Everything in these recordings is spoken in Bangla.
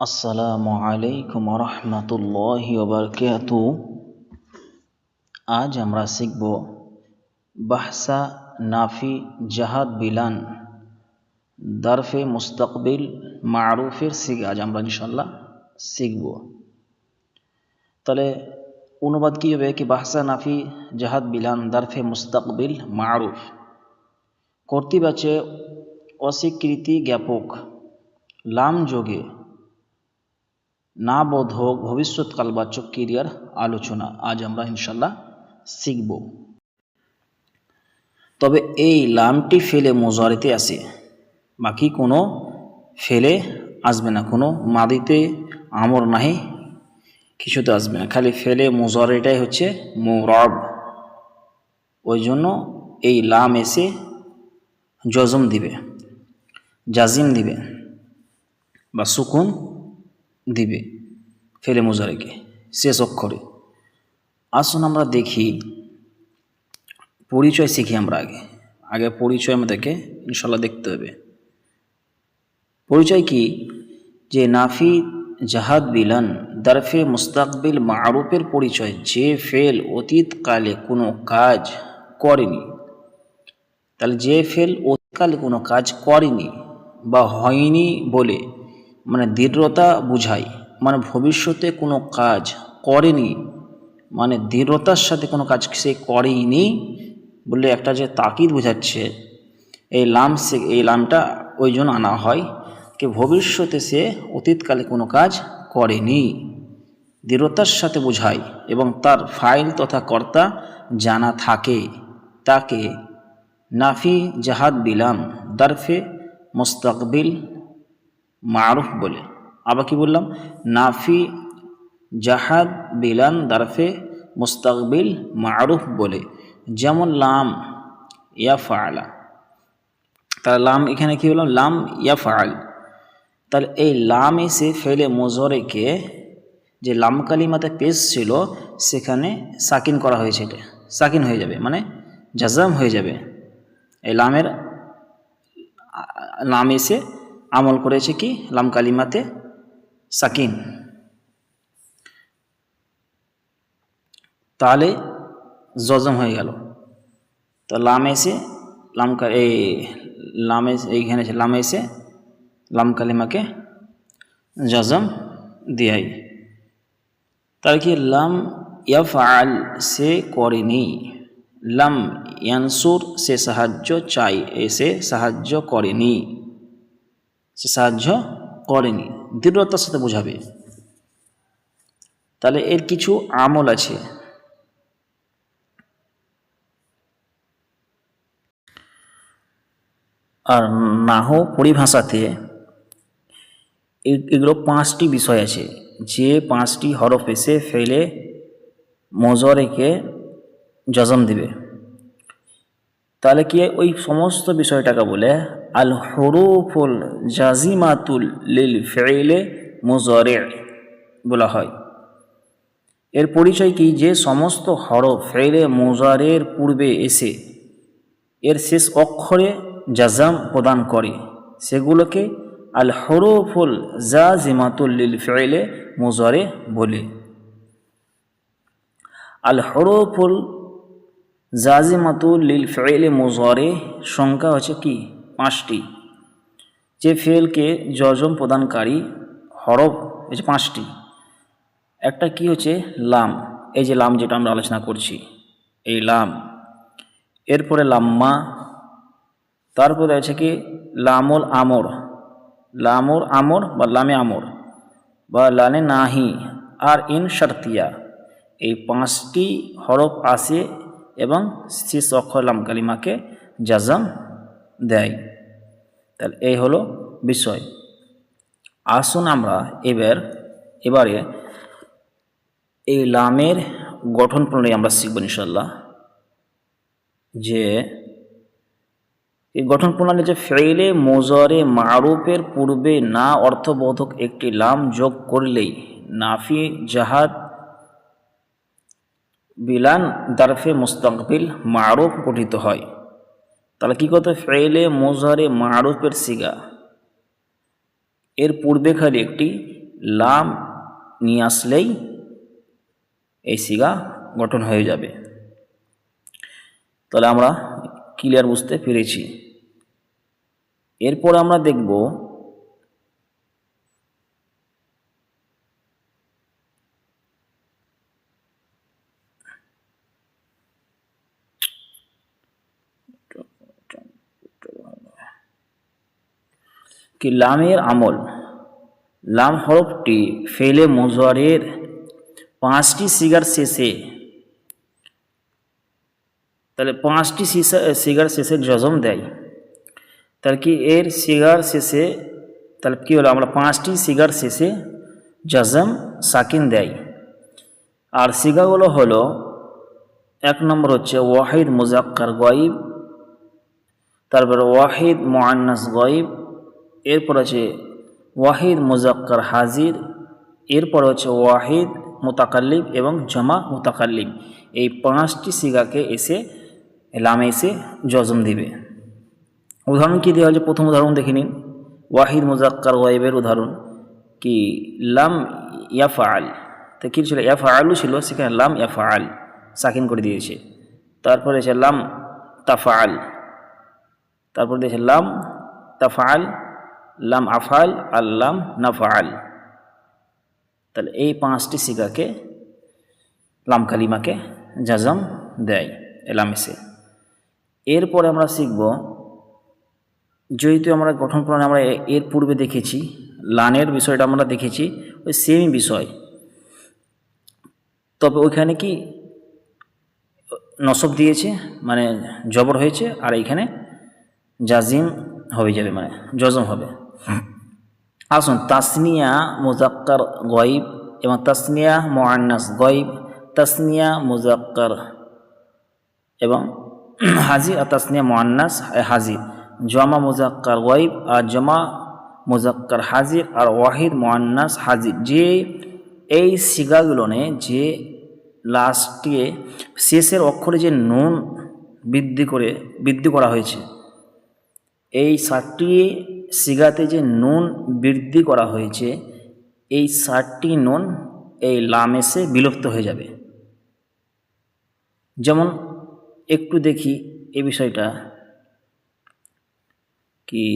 আসসালামু আলাইকুম রহমতুল্লাহি ওয়াবারাকাতু। আজ আমরা শিখব বাহসা নাফি জাহাদ বিলান দারফে মুস্তাকবিল মারুফের সিগা আজ আমরা ইনশাল্লাহ শিখব। তাহলে অনুবাদ কি হবে কি বাহসা নাফি জাহাদ বিলান দারফে মুস্তাকবিল মারুফ। কর্তৃবাচে অস্বীকৃতি জ্ঞাপক লাম যোগে না বোধক ভবিষ্যৎকালবাচক ক্রিয়ার আলোচনা আজ আমরা ইনশাল্লাহ শিখব। তবে এই লামটি ফেলে মুজারিতে আসে, বাকি কোনো ফেলে আসবে না, কোনো মাদিতে আমর নাহি কিছুতে আসবে না, খালি ফেলে মুজারিটাই হচ্ছে মুরাব। ওই জন্য এই লাম এসে জজম দিবে, জাজিম দিবে বা সুকুন দিবে ফেলে মুজারিকে শেষ অক্ষরে। আসুন আমরা দেখি, পরিচয় শিখি আমরা আগে পরিচয় আমাদেরকে ইনশাল্লাহ দেখতে হবে। পরিচয় কি? যে নাফি জাহাদ বিলান দারফে মুস্তাকবিল মারুফের পরিচয় যে ফেল অতীতকালে কোনো কাজ করেনি। তাহলে যে ফেল অতীতকালে কোনো কাজ করেনি বা হয়নি বলে মানে দৃঢ়তা বুঝায়, মানে ভবিষ্যতে কোনো কাজ করেনি মানে দৃঢ়তার সাথে কোনো কাজ সে করেইনি বলে একটা যে তাকিদ বোঝাচ্ছে। এই লামটা ওই জন্য আনা হয় কি ভবিষ্যতে সে অতীতকালে কোনো কাজ করেনি, দৃঢ়তার সাথে বোঝায় এবং তার ফাইল তথা কর্তা জানা থাকে, তাকে নাফি জাহাদ বিলাম দারফে মুস্তাকবিল মারুফ বলে। আবার কি বললাম? নাফি জাহাদ বিলান দারফে মুস্তাকবিল মারুফ বলে। যেমন লাম ইয়াফআলা, তাহলে লাম এখানে কি বললাম? লাম ইয়াফআল। তাহলে এই লাম এসে ফেলে মুজারিকে যে লাম কালিমাতে পেশ ছিল সেখানে সাকিন করা হয়েছে, এটা সাকিন হয়ে যাবে মানে জাজাম হয়ে যাবে। এই লাম এসে আমল করেছে কি লাম কালিমাতে সাকিন, তাহলে জজম হয়ে গেল। তো এইখানে লাম এসে লাম কালিমাকে জজম দিয়াই। তাহলে কি লাম ইয়াফআল সে করেনি, লাম ইয়ানসুর সে সাহায্য চাই, এসে সাহায্য করেনি, সে সাহায্য করেনি, দৃঢ়তার সাথে বোঝাবে। তাহলে এর কিছু আমল আছে। আর নাহু পরিভাষাতে এগুলো 5টি বিষয় আছে, যে 5টি হরফ এসে ফেলে মুজারিকে জজম দিবে। তাহলে কি ওই সমস্ত বিষয়টাকে বলে আল হুরুফুল জাজিমাতুল লিল ফিইলে মুজারি বলা হয়। এর পরিচয় কি? যে সমস্ত হরফ ফেলে মুজারির পূর্বে এসে এর শেষ অক্ষরে জাজাম প্রদান করে সেগুলোকে আল হুরুফুল জাজিমাতুল লিল ফিইলে মুজারি বলে। আল হুরুফুল জাজিমাতুল লিল ফিইলে মুজারি সংখ্যা হচ্ছে কি 5টি। যে ফেলকে জজম প্রদানকারী হরফ হচ্ছে 5টি। একটা কি হচ্ছে লাম, এই যে লাম যেটা আমরা আলোচনা করছি এই লাম, এরপরে লাম্মা, তারপরে আছে কি লামুল আমর, লামুর আমর বা লামে আমর বা লানে নাহি আর ইন শর্তিয়া। এই 5টি হরফ আসে এবং শেষ অক্ষর লাম কালিমাকে জাজম দেয়। তাহলে এই হলো বিষয়। আসুন আমরা এবারে এই লামের গঠন প্রণালী আমরা শিখব ইনশাল্লাহ। যে এই গঠন প্রণালী যে ফেইলে মুজারি মারুফের পূর্বে না অর্থবোধক একটি লাম যোগ করলেই নাফি জাহাদ বিলান দারফে মুস্তাকবিল মারুফ গঠিত হয়। তাহলে কি করতে? ফেইলে মুজারি মারুফের সিগা এর পূর্বে খালি একটি লাম নিয়ে আসলেই এই সিগা গঠন হয়ে যাবে। তাহলে আমরা ক্লিয়ার বুঝতে পেরেছি। এরপর আমরা দেখব কি লামের আমল। লাম হরফটি ফেলে মুজারের 5টি সিগার শেষে, তাহলে 5টি সিগার শেষে জজম দেয়। তাহলে কি এর সিগার শেষে, তাহলে কী হলো, আমরা 5টি সিগার শেষে জজম সাকিন দেয়। আর সিগাগুলো হলো, 1 নম্বর হচ্ছে ওয়াহিদ মুজাক্কার গয়ব, তারপরে ওয়াহিদ মুআন্নাস গয়ব, এরপর আছে ওয়াহিদ মুজাক্কার হাজির, এরপর হচ্ছে ওয়াহিদ মুতাকাল্লিম এবং জমা মুতাকাল্লিম। এই 5টি সিগাকে এসে লামে এসে জজম দিবে। উদাহরণ কী দেওয়া হয়েছে, প্রথম উদাহরণ দেখে নিন। ওয়াহিদ মুজাক্কার গয়বের উদাহরণ কি, লাম ইয়াফআল, তো কী ছিল, ইয়াফআলু ছিল, সেখানে লাম ইয়াফআল সাকিন করে দিয়েছে। তারপরে এসে লাম তাফআল, তারপর দিয়েছে লাম তাফআল, লাম আফআল আর লাম নাফআল। তাহলে এই 5টি সিগাকে লাম কালিমাকে জাজম দেয় লাম এসে। এরপরে আমরা শিখব, যেহেতু আমরা গঠন প্রণালী আমরা এর পূর্বে দেখেছি, লানের বিষয়টা আমরা দেখেছি, ওই সেম বিষয়, তবে ওইখানে কি নসব দিয়েছে, মানে জবর হয়েছে, আর এইখানে জাজিম হয়ে যাবে, মানে জজম হবে। আসুন, তাসনিয়া মুজাক্কার গয়ব এবং তাসনিয়া মুআন্নাস গয়ব, তাসনিয়া মুজাক্কার এবং হাজির আর তাসনিয়া মুআন্নাস হাজির, জমা মুজাক্কার গয়ব আর জমা মুজাক্কার হাজির আর ওয়াহিদ মুআন্নাস হাজির, যে এই সিগাগুলোনে যে লাস্টে শেষের অক্ষরে যে নুন বৃদ্ধি করা হয়েছে, এই 7টি সিগাতে যে নুন বৃদ্ধি করা হয়েছে, এই 7টি নুন এই লাম এসে বিলুপ্ত হয়ে যাবে। যেমন একটু দেখি এই বিষয়টা কি,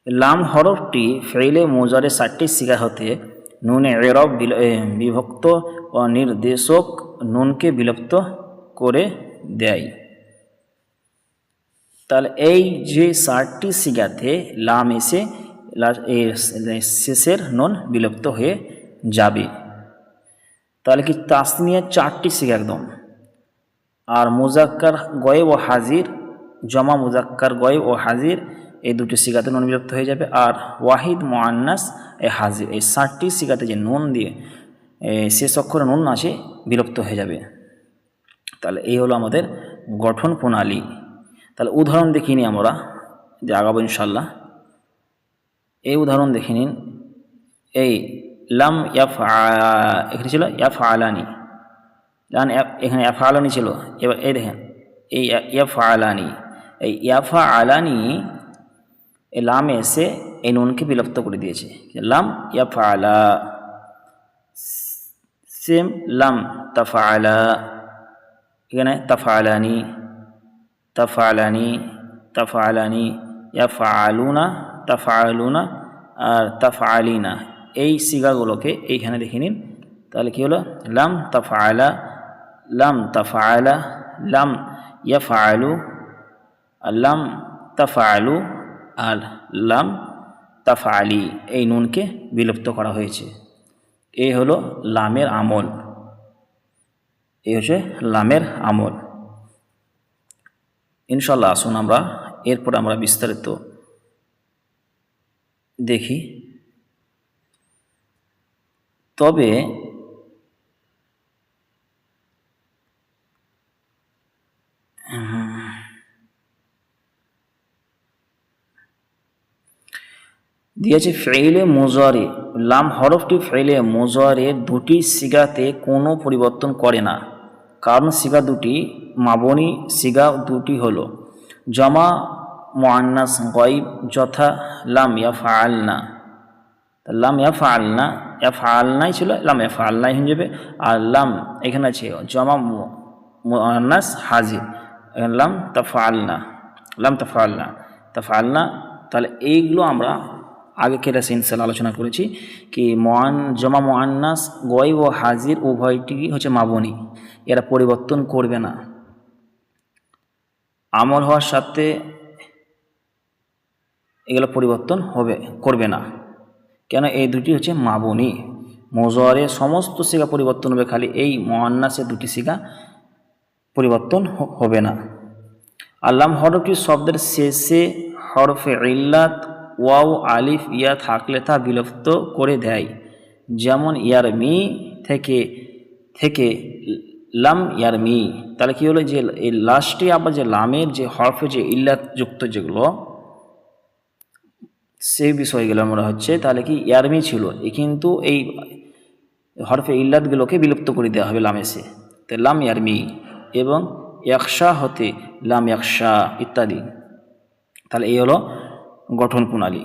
লাম হরফটি ফেইলে মুজারে 7টি সিগা হতে নুনে এরব বিভক্ত ও নির্দেশক নুনকে বিলুপ্ত করে দেয়। তাহলে এই যে 7টি সিগাতে লাম এসে শেষের নুন বিলুপ্ত হয়ে যাবে। তাহলে কি তাসনিয়া 4টি সিগা একদম, আর মুজাক্কার গয়ব ও হাজির, জমা মুজাক্কার গয়ব ও হাজির, এই 2টি সিগাতে নুন বিলুপ্ত হয়ে যাবে। আর ওয়াহিদ মুআন্নাস হাজির, এই 7টি সিগাতে যে নুন দিয়ে শেষ অক্ষরে নুন আছে বিলুপ্ত হয়ে যাবে। তাহলে এই হলো আমাদের গঠন প্রণালী। তাহলে উদাহরণ দেখে নিই আমরা, যে আগাবো ইনশাল্লাহ। এই উদাহরণ দেখে নিন, এই লাম এখানে ছিল ইয়াফআলানি, এখানে ইয়াফআলানি ছিল, এবার এই দেখেন এই ইয়াফআলানি, এই ইয়াফআলানি এই লাম এসে এই নুনকে বিলুপ্ত করে দিয়েছে, লাম ইয়াফআলা। সেম লাম তাফআলা, এখানে তাফআলানি তাফআলানি তাফআলানি, ইয়াফআলুনা তাফআলুনা আর তাফআলিনা, এই সিগাগুলোকে এইখানে দেখে নিন। তাহলে কী হলো, লাম তাফআলা, লাম তাফআলা, লাম ইয়াফআলু, আর লাম তাফআলু আর লাম তাফআলি, এই নুনকে বিলুপ্ত করা হয়েছে। এই হলো লামের আমল, এই হচ্ছে লামের আমল। ইনশাল্লাহ আসুন আমরা এরপর আমরা বিস্তারিত দেখি। তবে দিয়েছে ফেইলে মুজারে, লাম হরফটি ফেইলে মুজারের 2টি সিগাতে কোনো পরিবর্তন করে না, কারণ সিগা 2টি মাবনী সিগা 2টি হলো জমা মুআন্নাস গয়ব, যথা লাম ইয়াফআলনা তা লাম ইয়াফআলনা, ইয়াফআলনাই ছিল, লাম ইয়াফআলনাই হয়ে যাবে। আর লাম এখানে আছে জমা মুআন্নাস হাজির, এখানে লাম তাফআলনা, লাম তাফআলনা, তাফআলনা। তাহলে এইগুলো আমরা আগে ক্লাসে ইনশাআল্লাহ আলোচনা করেছি কি জমা মুআন্নাস গয়ব ও হাজির উভয়টি হচ্ছে মাবনি, এরা পরিবর্তন করবে না, আমল হওয়ার সাথে এগুলো পরিবর্তন করবে না। কেন? এই দুটি হচ্ছে মাবনি। মুজারে সমস্ত সিগা পরিবর্তন হবে, খালি এই মুআন্নাসের দুটি সিগা পরিবর্তন হবে না। আর লাম হরফটি শব্দের শেষে হরফে ইল্লাত ওয়াও আলিফ ইয়া থাকলে তা বিলুপ্ত করে দেয়। যেমন ইয়ারমি থেকে লাম ইয়ারমি। তাহলে কি হলো যে এই লাস্টে আবার যে লামের যে হরফে যে ইল্লাত যুক্ত যেগুলো, সেই বিষয়গুলো আমরা হচ্ছে তাহলে কি ইয়ারমি ছিল, কিন্তু এই হরফে ইল্লাতগুলোকে বিলুপ্ত করে দেওয়া হবে লামে সে, তো লাম ইয়ারমি। এবং ইয়াকশা হতে লাম ইয়াকশা ইত্যাদি। তাহলে এই হলো গঠন প্রণালী।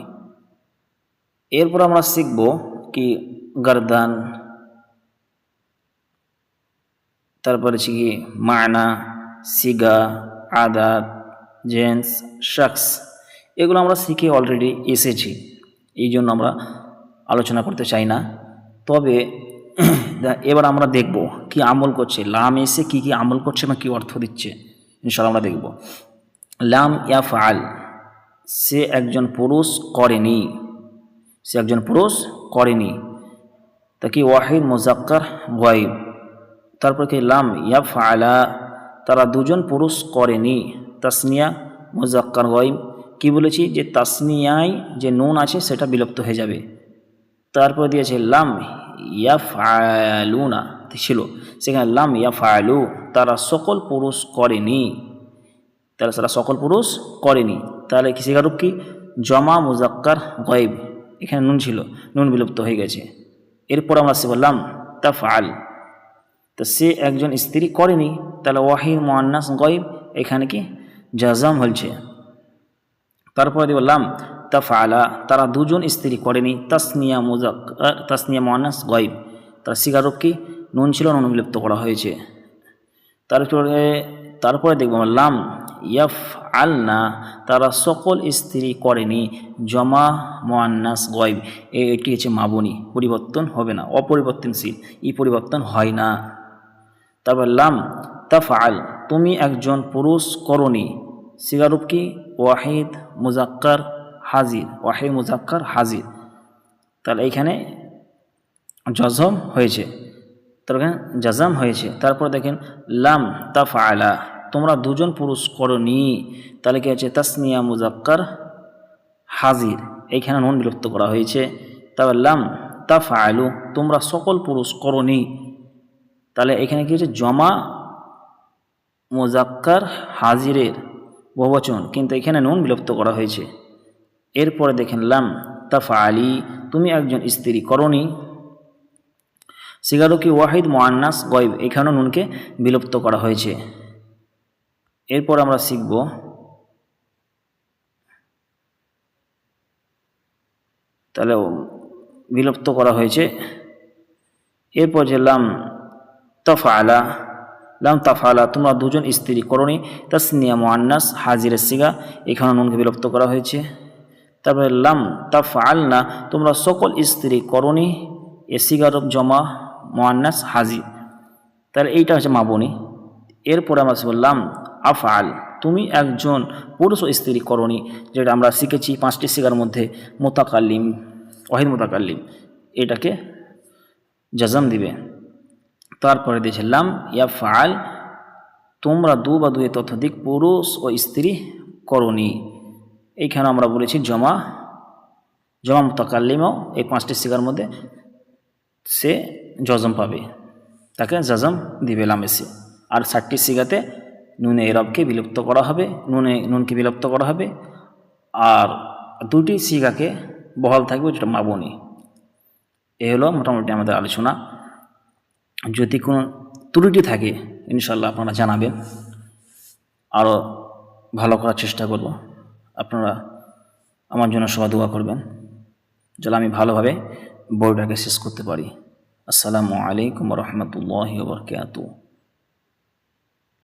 এরপর আমরা শিখব কি গর্দান, তারপরে হচ্ছে কি মানা, সিগা, আদাত, জেন্স, শাখস, এগুলো আমরা শিখে অলরেডি এসেছি, এই জন্য আমরা আলোচনা করতে চাই না। তবে এবার আমরা দেখব কি আমল করছে, লাম এসে কি কি আমল করছে বা কী অর্থ দিচ্ছে ইনশাআল্লাহ আমরা দেখব। লাম ইয়াফআল, সে একজন পুরুষ করেনি, সে একজন পুরুষ করেনি। তা কি ওয়াহিদ মুজাক্কার গায়ব। তারপর কি লাম ইয়াফআলা, তারা দুজন পুরুষ করেনি, তাসনিয়া মুজাক্কার গায়ব। কি বলেছি যে তাসনিয়ায় যে নুন আছে সেটা বিলুপ্ত হয়ে যাবে। তারপর দিয়েছে লাম ইয়াফআলুনা ছিল, সেখানে লাম ইয়াফআলু, তারা সকল পুরুষ করেনি, তারা সকল পুরুষ করেনি। তাহলে কি সেগারূপ কি জমা মুজাক্কার গায়ব, এখানে নুন ছিল, নুন বিলুপ্ত হয়ে গেছে। এরপর আমরা সে বললাম তাফআল, তো সে একজন স্ত্রী করেনি, তাহলে ওয়াহিদ মুআন্নাস গায়ব, এখানে কি জাজম হচ্ছে। তারপরে দিব লাম তাফআলা, তারা দুজন স্ত্রী করেনি, তাসনিয়া মুজাক্কার, তাসনিয়া মুআন্নাস গায়ব, তার সিগারূপ কি নুন ছিল, নুন বিলুপ্ত করা হয়েছে। তারপরে দেখব লাম ইয়াফআলনা, তারা সকল স্ত্রী করেনি, জমা মুআন্নাস গায়ব, এটি হচ্ছে মাবনি, পরিবর্তন হবে না, অপরিবর্তনশীল, ই পরিবর্তন হয় না। তারপর লাম তাফআল, তুমি একজন পুরুষ করনি, সিগারূপ কি ওয়াহিদ মুজাক্কার হাজির, ওয়াহিদ মুজাক্কার হাজির, তাহলে এইখানে জজম হয়েছে, তারপরে জাজাম হয়েছে। তারপর দেখেন লাম তাফআলা, তোমরা দুজন পুরুষ করনি, তাহলে কি আছে তাসনিয়া মুজাক্কার হাজির, এইখানে নুন বিলুপ্ত করা হয়েছে। তারপর লাম তাফআলু, তোমরা সকল পুরুষ করনি, তাহলে এখানে কি হচ্ছে জমা মুজাক্কার হাজিরের বহুবচন, কিন্তু এখানে নুন বিলুপ্ত করা হয়েছে। এরপরে দেখেন লাম তাফআলি, তুমি একজন স্ত্রী করনি, সিগারু কি ওয়াহিদ মুআন্নাস গায়ব, এখানেও নুনকে বিলুপ্ত করা হয়েছে। এরপর আমরা শিখব তাহলে বিলুপ্ত করা হয়েছে। এরপর যে লাম তাফআলা, লাম তাফআলা, তোমরা দুজন স্ত্রী করনি, তাসনিয়া মুআন্নাস হাজিরের সিগা, এখানে নুনকে বিলুপ্ত করা হয়েছে। তারপরে লাম তাফআলনা, তোমরা সকল স্ত্রী করনি, এ সিগারূপ জমা মুআন্নাস হাজির, তাহলে এইটা হচ্ছে মাবনি। এরপরে আমরা বললাম আফআল, তুমি একজন পুরুষ ও স্ত্রী করনি, যেটা আমরা শিখেছি 5টি সিগার মধ্যে মুতাকাল্লিম, ওয়াহিদ মুতাকাল্লিম, এটাকে জাজম দিবে। তারপরে দিয়েছিলাম ইয়াফআল, তোমরা দু বা দুই ততোধিক পুরুষ ও স্ত্রী করনি, এইখানে আমরা বলেছি জমা মুতাকাল্লিমও এই 5টি সিগার মধ্যে সে জজম পাবে, তাকে জাজম দিবে লামেসে। আর 60টি সিগাতে নুনে এরবকে বিলুপ্ত করা হবে, নুনকে বিলুপ্ত করা হবে, আর 2টি সিগাকে বহাল থাকবে, যেটা মাবনি। এ হলো মোটামুটি আমাদের আলোচনা। যদি কোনো ত্রুটি থাকে ইনশাল্লাহ আপনারা জানাবেন, আরও ভালো করার চেষ্টা করব। আপনারা আমার জন্য সবাই দোয়া করবেন। যেন আমি ভালোভাবে বইটাকে শেষ করতে পারি। আসসালামু আলাইকুম রহমতুল্লাহি ওয়া বারাকাতুহু।